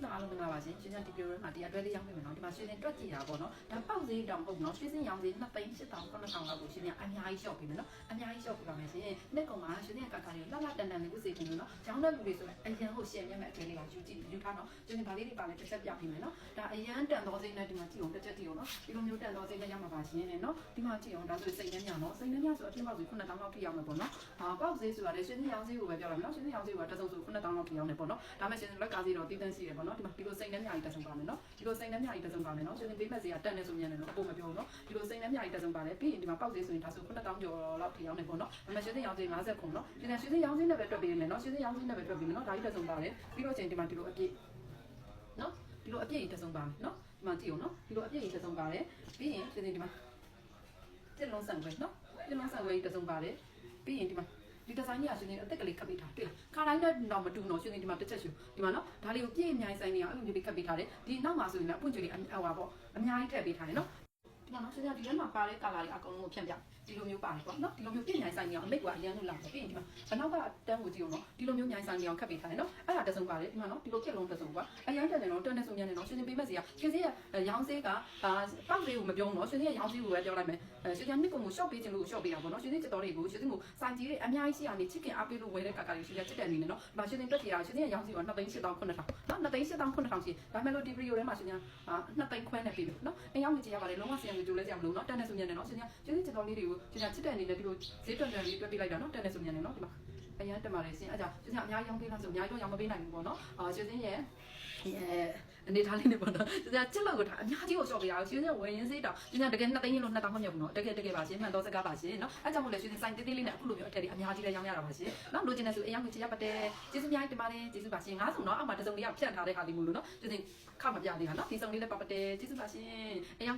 နာအားလုံးမင်္ဂလာပါရှင်။ရှင်ကျန်ဒီဗီဒီယိုထဲမှာတရားတွဲလေးရောက်နေမယ်နော်။ဒီမှာရှင်ကျန်တွက်ကြည့်တာပေါ့နော်။ဒါပေါက်ဈေးတောင်ဟုတ်နော်။ရွှေစင်းရောင်ဈေး2,800,000 9,000လောက်ကိုရှင်ကျန်အများကြီးရှော့ပေးမယ်နော်။အများကြီးရှော့ပေးပါမယ်ရှင်။နေ့ကောင်မှာရှင်ကျန်ကာကာလေးလှလှတန်တန်လေးဥစေခင်နော်။ကျောင်းတဲ့လူတွေဆိုရင်အရန်ကိုရှယ်မြတ်မဲ့အထဲလေးပါယူကြည့်ယူထားနော်။ရှင်ကျန်ဗာလေးတွေပါလဲတစ်ချက်ပြပေးမယ်နော်။ဒါအရန်တန်တော်စိမ့်နဲ့ဒီမှာကြည့်အောင်တစ်ချက်ကြည့်အောင်နော်။ဒီလိုမျိုးတန်တော်စိမ့်နဲ့ရမှာပါရှင်နော်။ဒီမှာကြည့်အောင်ဒါဆိုစိတ်နှမ်းညနော်။စိတ်နှမ်းညဆိုအပြင်ပေါက်ဈေး9,000လောက်ထိရောက်မယ်ပေါ့နော်။ပေါက်ဈေးဆိုတာလေရှင်ကျန်ရောင်ဈေးကိုပဲပြောတာနော်။ရှင်ကျန်ရောင်ဈေးကတစ်စုံဆို9,000လောက်ထိရောက်နေပေါ့နော်။ဒါမဲ့ရှင်ကျန်လက်ကားဈေးတော့တည်တန်းရှိတယ်ပေါ့နော်။ဒီမှာဒီလိုစိတ်နှမ်းညကြီးတက်ဆုံးပါမယ်နော်ဒီလိုစိတ်နှမ်းညကြီးတက်ဆုံးပါမယ်နော်ရှင်ပေးမဲ့ဈေးကတက်နေဆိုမြန်တယ်နော်အပေါ်မပြောဘူးနော်ဒီလိုစိတ်နှမ်းညကြီးတက်ဆုံးပါလေပြီးရင်ဒီမှာပေါက်ဈေးဆိုရင်ဒါဆို9,000ကျော်လောက်ထိရောက်နေပေါ့နော်ဒါမဲ့ရှင်ရောင်ဈေး50ခုနော်ဒီနေ့ရှင်ရောင်ဈေးနဲ့ပဲတွက်ပေးမယ်နော်ရှင်ရောင်ဈေးနဲ့ပဲတွက်ပေးမယ်နော်ဒါကြီးတက်ဆုံးပါလေပြီးတော့ချိန်ဒီမှာဒီလိုအပြည့်နော်ဒီလိုအပြည့်ကြီးတက်ဆုံးပါနော်ဒီမှာကြည့်အောင်နော်ဒီလိုအပြည့်ကြီးတက်ဆုံးပါလေပြီးရင်ရှင်ဒီမှာတက်လုံးဆန်ခွဲနော်တက်လုံးဆန်ခွဲကြီးတက်ဆုံးပါလေပြီးရင်ဒီမှာဒီဒီဇိုင်းကြီးကရှင်နေအသက်ကလေးခပ်ပေးထားတွေ့လားခါတိုင်းတော့မတူတော့ရှင်နေဒီမှာတစ်ချက်ရှူဒီမှာနော်ဒါလေးကိုပြည့်အများကြီးဆိုင်နေအောင်အဲ့လိုမျိုးလေးခပ်ပေးထားတယ်ဒီနောက်မှာဆိုရင်လည်းအပွင့်ကျွေးလေးဟိုပါပေါ့အများကြီးထည့်ပေးထားတယ်နော်ဒီမှာနော်ရှင်ကဒီထဲမှာပါတဲ့ကာလာတွေအကုန်လုံးကိုဖြန့်ပြဒီလိုမျိုးပါတယ်ပေါ့နော်ဒီလိုမျိုးပြည့်မြိုင်ဆိုင်နေအောင်အမိတ်ကအရန်လို့လာတယ်ပြီးရင်ဒီမှာအနောက်ကတန်းကိုကြည့်အောင်နော်ဒီလိုမျိုးမြိုင်ဆိုင်နေအောင်ခပ်ပေးထားတယ်နော်အဲ့ဒါတစုံပါတယ်ဒီမှာနော်ဒီလိုပြက်လုံးတစုံပါအရန်တက်တယ်နော်တက်နေဆိုမြန်နေနော်ရှင်ပေးမဲ့စီကရှင်စီရဲ့ရောင်းစေးကပေါက်လေးကိုမပြောနော်ရှင်စီရဲ့ရောင်းစေးကိုပဲပြောလိုက်မယ်ရှင်ကနှစ်ကုန်ကိုရှော့ပေးခြင်းလို့ရှော့ပေးတာပေါ့နော်ရှင်စီချက်တော်တွေကိုရှင်စီကိုစိုင်ကြီးတွေအများကြီးရှိအောင်နေချစ်ခင်အားပေးလို့ဝယ်တဲ့ကာကာတွေရှင်ကချက်တဲ့အနေနဲ့နော်ဒီမှာရှင်စီတွက်ကြည့်တာရှင်စီရဲ့ရောင်းစေးက2,800,000 9,000နော်2,800,000ရှိဒါမဲ့လို့ဒီဗီဒီယိုထဲမှာရှင်က2,000,000ခွဲနဲ့ပေးလို့နော်အရောက်နေကြရပါတယ်လုံးဝစီရင်ကြိုးလဲကြမလို့နော်တက်နေဆိုမြန်နေနော်ရှင်စီချက်တော်လေးတွေကိုရှင်ကချက်တဲ့အနေနဲ့ဒီလိုဈေးတွက်တယ်လေးတွက်ပြလိုက်တာနော်တက်နေဆိုမြန်နေနော်ဒီမှာအရန်တက်ပါတယ်ရှင်အဲ့ကြောင့်ရှင်ကအများကြီးရောင်းပေးလားဆိုအများကြီးတော့ရောင်းမပေးနိုင်ဘူးပေါ့နော်ရှင်စီရဲ့အနေထားလေးနဲ့ပေါ့နော်။ဒါချက်လောက်ကိုဒါအများကြီးကိုရှော့ပေးရအောင်။ရှင်စဝယ်ရင်းစေးတောင်ရှင်ကတကယ်2သိန်းလို့2,000မှမမြတ်ဘူးနော်။တကယ်ပါရှင်မှန်တော့စကားပါရှင်နော်။အဲကြောင့်မို့လဲရှင်စိုင်းတေးသေးလေးနဲ့အခုလိုမျိုးအထက်တွေအများကြီးလည်းရောင်းရတာပါရှင်။နော်လိုချင်တဲ့ဆိုအရင်ကချရပတ်တယ်။ကျေးဇူးအများကြီးတင်ပါတယ်။ကျေးဇူးပါရှင်။ငါးစုံတော့အောက်မှာတစ်စုံလေးကဖြတ်ထားတဲ့ခါလေးမို့လို့နော်။ရှင်ခမပြသေးတာနော်။ဒီစုံလေးလည်းပတ်တယ်။ကျေးဇူးပါရှင်။အရင်